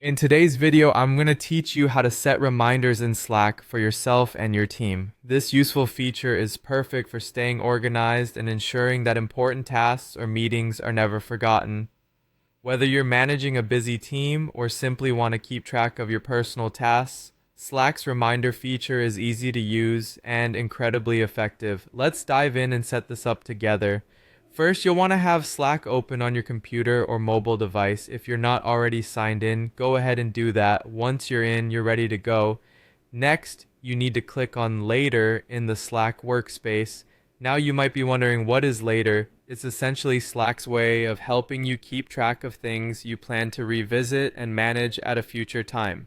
In today's video, I'm going to teach you how to set reminders in Slack for yourself and your team. This useful feature is perfect for staying organized and ensuring that important tasks or meetings are never forgotten. Whether you're managing a busy team or simply want to keep track of your personal tasks, Slack's reminder feature is easy to use and incredibly effective. Let's dive in and set this up together. First, you'll want to have Slack open on your computer or mobile device. If you're not already signed in, go ahead and do that. Once you're in, you're ready to go. Next, you need to click on Later in the Slack workspace. Now you might be wondering, what is Later? It's essentially Slack's way of helping you keep track of things you plan to revisit and manage at a future time.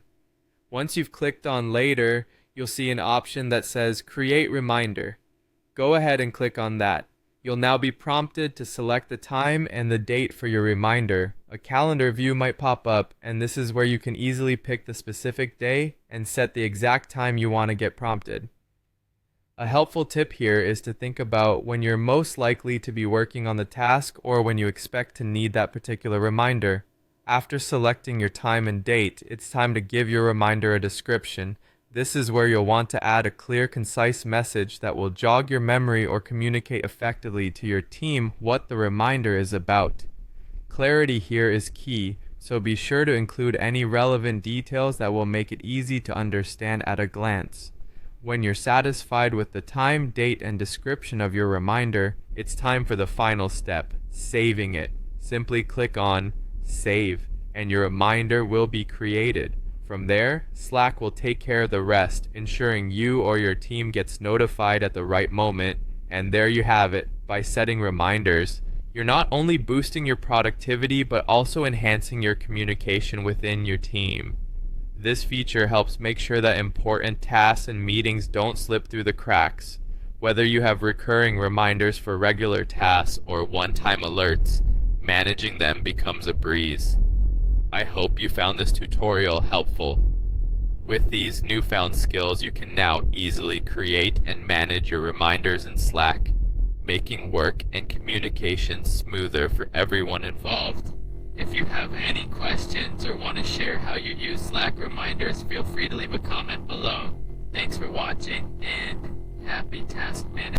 Once you've clicked on Later, you'll see an option that says Create Reminder. Go ahead and click on that. You'll now be prompted to select the time and the date for your reminder. A calendar view might pop up, and this is where you can easily pick the specific day and set the exact time you want to get prompted. A helpful tip here is to think about when you're most likely to be working on the task or when you expect to need that particular reminder. After selecting your time and date, it's time to give your reminder a description. This is where you'll want to add a clear, concise message that will jog your memory or communicate effectively to your team what the reminder is about. Clarity here is key, so be sure to include any relevant details that will make it easy to understand at a glance. When you're satisfied with the time, date, and description of your reminder, it's time for the final step, saving it. Simply click on Save, and your reminder will be created. From there, Slack will take care of the rest, ensuring you or your team gets notified at the right moment. And there you have it. By setting reminders, you're not only boosting your productivity, but also enhancing your communication within your team. This feature helps make sure that important tasks and meetings don't slip through the cracks. Whether you have recurring reminders for regular tasks or one-time alerts, managing them becomes a breeze. I hope you found this tutorial helpful. With these newfound skills, you can now easily create and manage your reminders in Slack, making work and communication smoother for everyone involved. If you have any questions or want to share how you use Slack reminders, feel free to leave a comment below. Thanks for watching and happy task management.